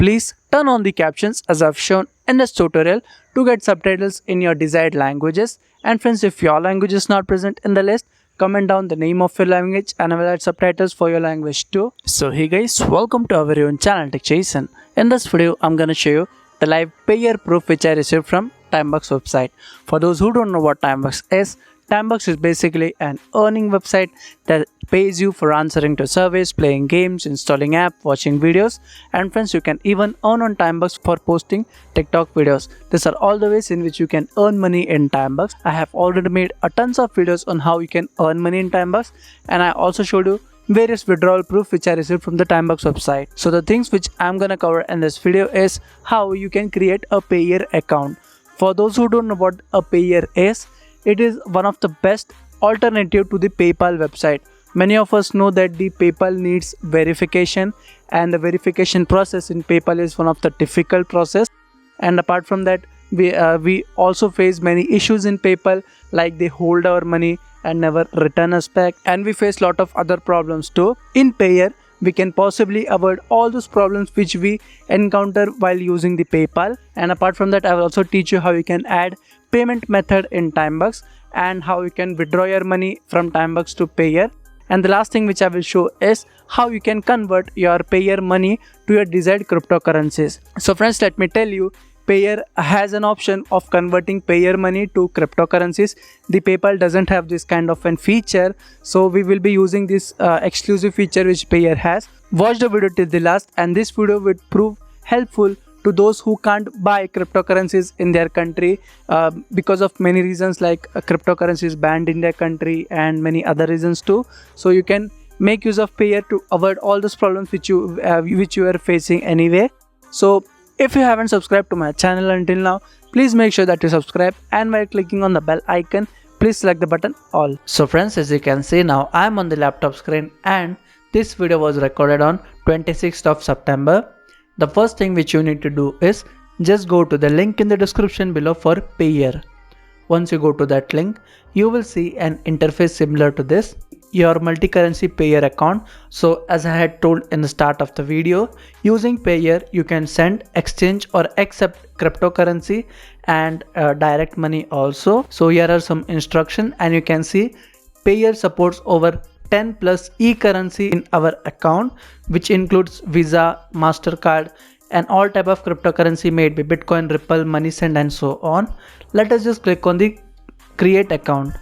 Please turn on the captions as I've shown in this tutorial to get subtitles in your desired languages. And friends, if your language is not present in the list, comment down the name of your language and I will add subtitles for your language too. So hey guys, welcome to our very own channel Tech Jason. In this video, I'm gonna show you the live payer proof which I received from Timebox website. For those who don't know what Timebox is is basically an earning website that pays you for answering to surveys, playing games, installing app, watching videos, and friends, you can even earn on Timebox for posting TikTok videos. These are all the ways in which you can earn money in Timebox. I have already made a tons of videos on how you can earn money in Timebox, and I also showed you various withdrawal proof which I received from the Timebox website. So the things which I'm gonna cover in this video is how you can create a payer account. For those who don't know what a payer is, it is one of the best alternative to the PayPal website. Many of us know that the PayPal needs verification, and the verification process in PayPal is one of the difficult process. And apart from that, we also face many issues in PayPal, like they hold our money and never return us back, and we face lot of other problems too. In Payer, we can possibly avoid all those problems which we encounter while using the PayPal. And apart from that, I will also teach you how you can add payment method in Timebox and how you can withdraw your money from Timebox to Payer. And the last thing which I will show is how you can convert your Payer money to your desired cryptocurrencies. So friends, let me tell you, Payer has an option of converting Payer money to cryptocurrencies. The PayPal doesn't have this kind of a feature, so we will be using this exclusive feature which Payer has. Watch the video till the last, and this video will prove helpful to those who can't buy cryptocurrencies in their country because of many reasons, like cryptocurrency is banned in their country and many other reasons too. So you can make use of Payer to avoid all those problems which you are facing anyway. So if you haven't subscribed to my channel until now, please make sure that you subscribe, and by clicking on the bell icon, please select the button all. So friends, as you can see now, I am on the laptop screen, and this video was recorded on 26th of September. The first thing which you need to do is just go to the link in the description below for Payer. Once you go to that link, you will see an interface similar to this, your multi-currency Payer account. So as I had told in the start of the video, using Payer you can send, exchange or accept cryptocurrency and direct money also. So here are some instructions, and you can see Payer supports over 10 plus e-currency in our account, which includes Visa, MasterCard, and all type of cryptocurrency made by Bitcoin, Ripple, MoneySend, and so on. Let us just click on the create account.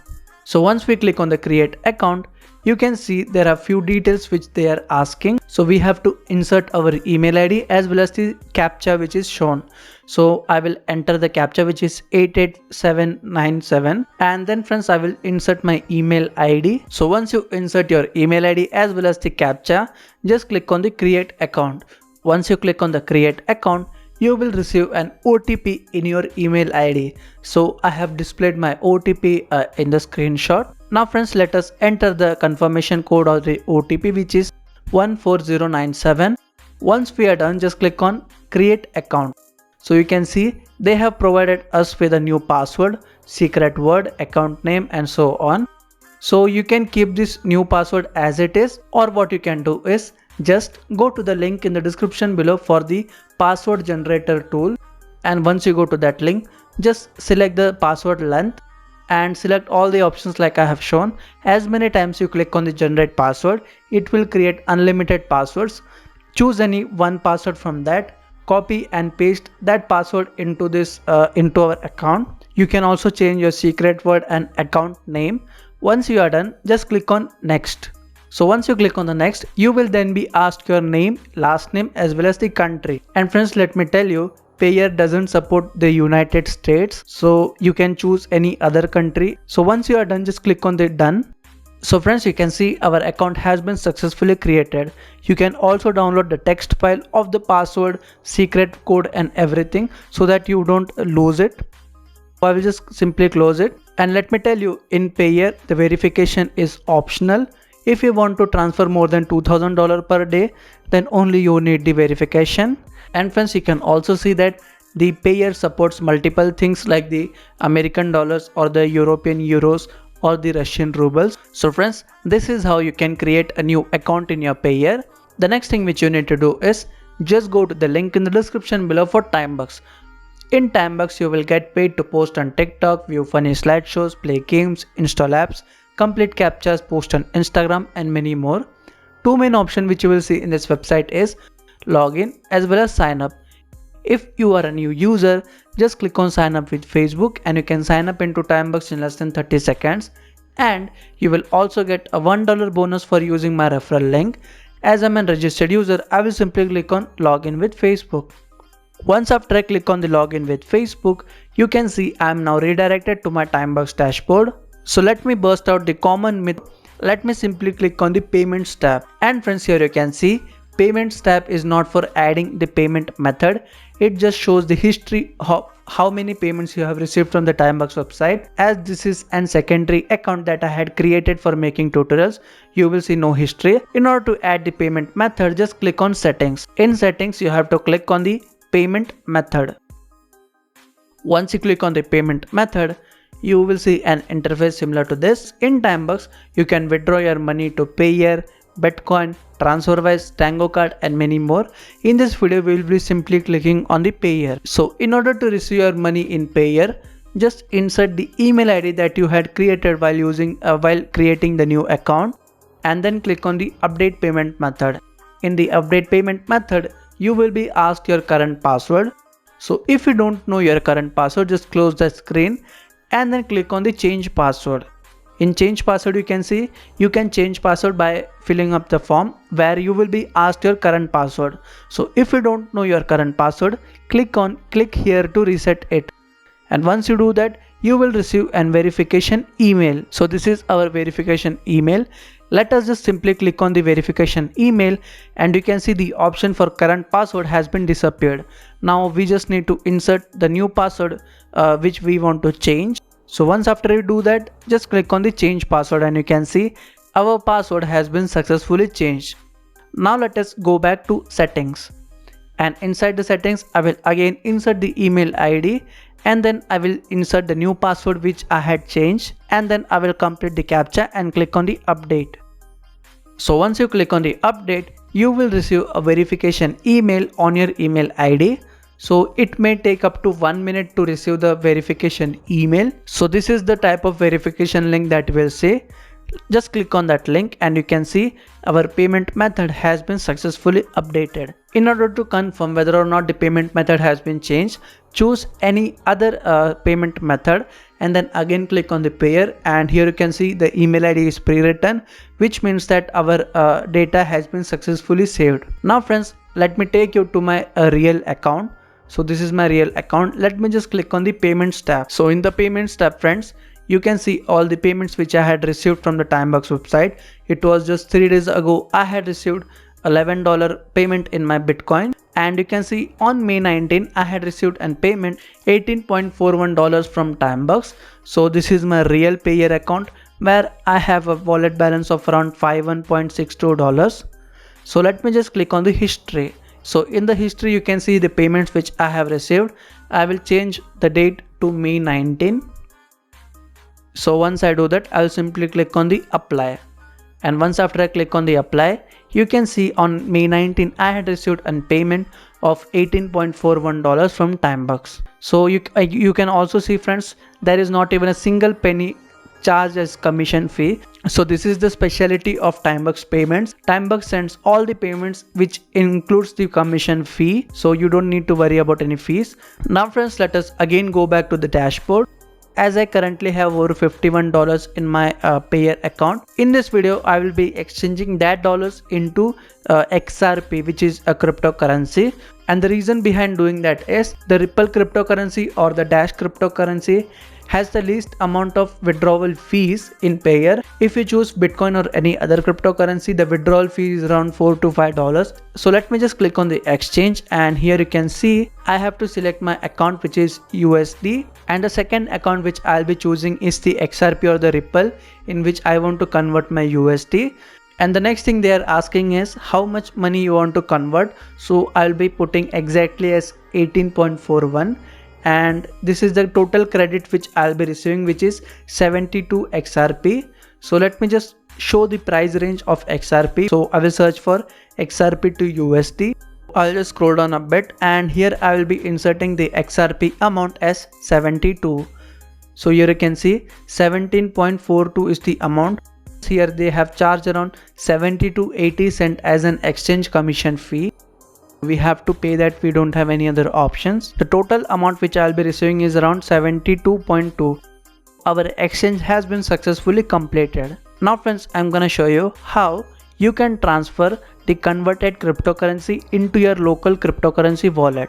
So once we click on the create account, you can see there are few details which they are asking. So we have to insert our email ID as well as the captcha which is shown. So I will enter the captcha which is 88797, and then friends, I will insert my email ID. So once you insert your email ID as well as the captcha, just click on the create account. Once you click on the create account, you will receive an OTP in your email ID. So I have displayed my OTP in the screenshot. Now friends, let us enter the confirmation code or the OTP, which is 14097. Once we are done, just click on create account. So you can see they have provided us with a new password, secret word, account name, and so on. So you can keep this new password as it is, or what you can do is just go to the link in the description below for the password generator tool, and once you go to that link, just select the password length and select all the options like I have shown. As many times you click on the generate password, it will create unlimited passwords. Choose any one password from that, copy and paste that password into this into our account. You can also change your secret word and account name. Once you are done, just click on next. So once you click on the next, you will then be asked your name, last name, as well as the country. And friends, let me tell you, Payer doesn't support the United States, so you can choose any other country. So once you are done, just click on the done. So friends, you can see our account has been successfully created. You can also download the text file of the password, secret code, and everything, so that you don't lose it. I will just simply close it. And let me tell you, in Payer, the verification is optional. If you want to transfer more than $2,000 per day, then only you need the verification. And friends, you can also see that the Payer supports multiple things like the American dollars or the European euros or the Russian rubles. So friends, this is how you can create a new account in your Payer. The next thing which you need to do is just go to the link in the description below for Timebucks. In Timebucks, you will get paid to post on TikTok, view funny slideshows, play games, install apps, complete captchas, post on Instagram, and many more. Two main options which you will see in this website is login as well as sign up. If you are a new user, just click on sign up with Facebook and you can sign up into Timebucks in less than 30 seconds. And you will also get a $1 bonus for using my referral link. As I'm a registered user, I will simply click on login with Facebook. Once after I click on the login with Facebook, you can see I am now redirected to my Timebucks dashboard. So let me burst out the common myth. Let me simply click on the payments tab. And friends, here you can see payments tab is not for adding the payment method. It just shows the history of how many payments you have received from the Timebucks website. As this is an secondary account that I had created for making tutorials, you will see no history. In order to add the payment method, just click on settings. In settings, you have to click on the payment method. Once you click on the payment method, you will see an interface similar to this. In Timebucks, you can withdraw your money to Payeer, Bitcoin, TransferWise, Tango Card, and many more. In this video, we will be simply clicking on the Payeer. So in order to receive your money in Payeer, just insert the email ID that you had created while creating the new account, and then click on the update payment method. In the update payment method, you will be asked your current password. So if you don't know your current password, just close the screen and then click on the change password. In change password, you can see you can change password by filling up the form where you will be asked your current password. So if you don't know your current password, click here to reset it. And once you do that, you will receive an verification email. So this is our verification email. Let us just simply click on the verification email and you can see the option for current password has been disappeared. Now we just need to insert the new password which we want to change. So once after you do that, just click on the change password and you can see our password has been successfully changed. Now let us go back to settings. And inside the settings, I will again insert the email ID and then I will insert the new password which I had changed, and then I will complete the captcha and click on the update. So once you click on the update, you will receive a verification email on your email ID. So it may take up to 1 minute to receive the verification email. So this is the type of verification link that will say. Just click on that link and you can see our payment method has been successfully updated. In order to confirm whether or not the payment method has been changed, choose any other payment method and then again click on the Payeer, and here you can see the email ID is pre-written, which means that our data has been successfully saved. Now friends, let me take you to my real account. So this is my real account. Let me just click on the payments tab. So in the payments tab, friends, you can see all the payments which I had received from the Timebucks website. It was just 3 days ago I had received $11 payment in my Bitcoin, and you can see on May 19 I had received an payment $18.41 from Timebucks. So this is my real Payeer account where I have a wallet balance of around $51.62. So let me just click on the history. So in the history you can see the payments which I have received. I will change the date to May 19. So once I do that, I'll simply click on the apply. And once after I click on the apply, you can see on May 19 I had received a payment of $18.41 from Timebucks. So you can also see, friends, there is not even a single penny charged as commission fee. So this is the specialty of Timebucks payments. Timebucks sends all the payments which includes the commission fee, so you don't need to worry about any fees. Now friends, let us again go back to the dashboard. As I currently have over $51 in my Payeer account, in this video I will be exchanging that dollars into XRP, which is a cryptocurrency. And the reason behind doing that is the Ripple cryptocurrency or the Dash cryptocurrency has the least amount of withdrawal fees in Payeer. If you choose Bitcoin or any other cryptocurrency, the withdrawal fee is around $4 to $5. So let me just click on the exchange, and here you can see I have to select my account which is USD, and the second account which I'll be choosing is the XRP or the Ripple, in which I want to convert my USD. And the next thing they are asking is how much money you want to convert. So I'll be putting exactly as 18.41. And this is the total credit which I'll be receiving, which is 72 XRP. So let me just show the price range of XRP. So I will search for XRP to USD. I'll just scroll down a bit and here I will be inserting the XRP amount as 72. So here you can see 17.42 is the amount. Here they have charged around 70 to 80 cents as an exchange commission fee. We have to pay that, we don't have any other options. The total amount which I'll be receiving is around 72.2. Our exchange has been successfully completed. Now friends, I'm gonna show you how you can transfer the converted cryptocurrency into your local cryptocurrency wallet.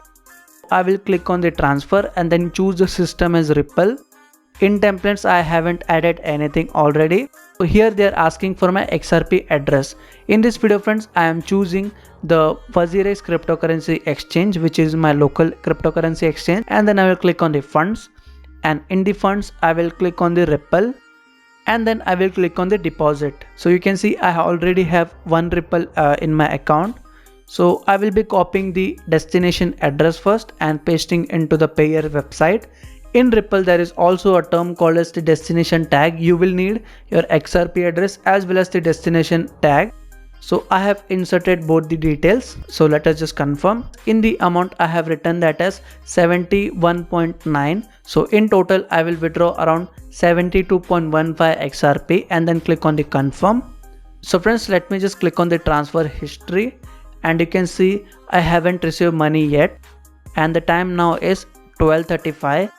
I will click on the transfer and then choose the system as Ripple. In templates, I haven't added anything already. So here they are asking for my XRP address. In this video friends, I am choosing the WazirX cryptocurrency exchange, which is my local cryptocurrency exchange, and then I will click on the funds, and in the funds I will click on the Ripple, and then I will click on the deposit. So you can see I already have one Ripple in my account. So I will be copying the destination address first and pasting into the payer website. In Ripple there is also a term called as the destination tag. You will need your XRP address as well as the destination tag. So I have inserted both the details. So let us just confirm. In the amount I have written that as 71.9. So in total I will withdraw around 72.15 XRP and then click on the confirm. So friends, let me just click on the transfer history and you can see I haven't received money yet and the time now is 12:35.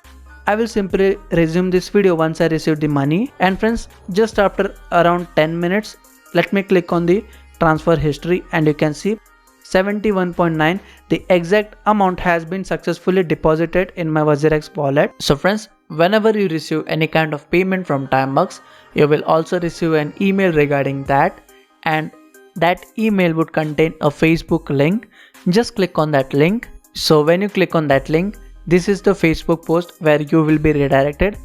I will simply resume this video once I receive the money, and friends, just after around 10 minutes let me click on the transfer history and you can see 71.9, the exact amount has been successfully deposited in my WazirX wallet. So friends, whenever you receive any kind of payment from Timebux, you will also receive an email regarding that, and that email would contain a Facebook link. Just click on that link. So when you click on that link, this is the Facebook post where you will be redirected.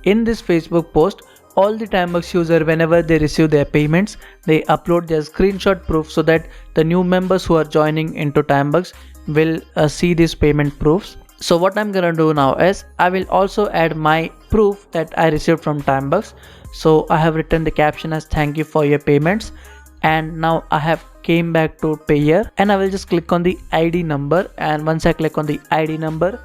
In this Facebook post, all the Timebux user, whenever they receive their payments, they upload their screenshot proof so that the new members who are joining into Timebux will see these payment proofs. So what I'm gonna do now is I will also add my proof that I received from Timebux. So I have written the caption as "Thank you for your payments," and now I have came back to payer and I will just click on the ID number, and once I click on the ID number,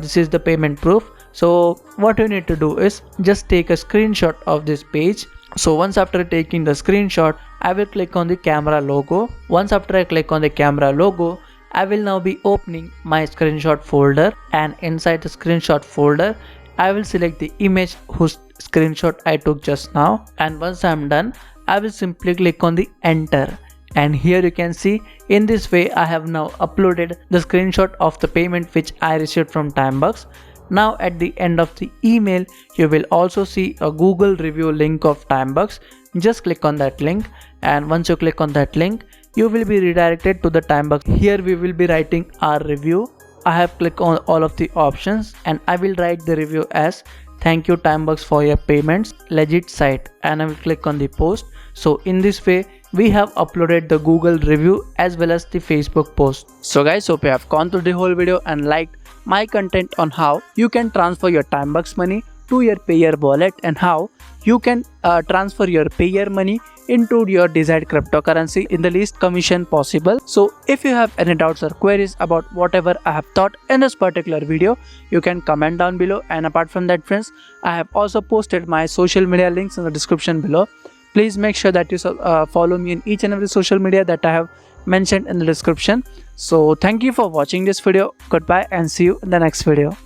this is the payment proof. So what you need to do is just take a screenshot of this page. So once after taking the screenshot, I will click on the camera logo. Once after I click on the camera logo, I will now be opening my screenshot folder, and inside the screenshot folder I will select the image whose screenshot I took just now, and once I am done I will simply click on the enter. And here you can see in this way I have now uploaded the screenshot of the payment which I received from Timebux. Now at the end of the email you will also see a Google review link of Timebux. Just click on that link, and once you click on that link you will be redirected to the Timebux. Here we will be writing our review. I have clicked on all of the options and I will write the review as "Thank you Timebux for your payments, legit site," and I will click on the post. So in this way we have uploaded the Google review as well as the Facebook post. So guys, hope you have gone through the whole video and liked my content on how you can transfer your Timebux money to your payer wallet and how you can transfer your payer money into your desired cryptocurrency in the least commission possible. So if you have any doubts or queries about whatever I have taught in this particular video, you can comment down below. And apart from that friends, I have also posted my social media links in the description below. Please make sure that you follow me in each and every social media that I have mentioned in the description. So thank you for watching this video. Goodbye and see you in the next video.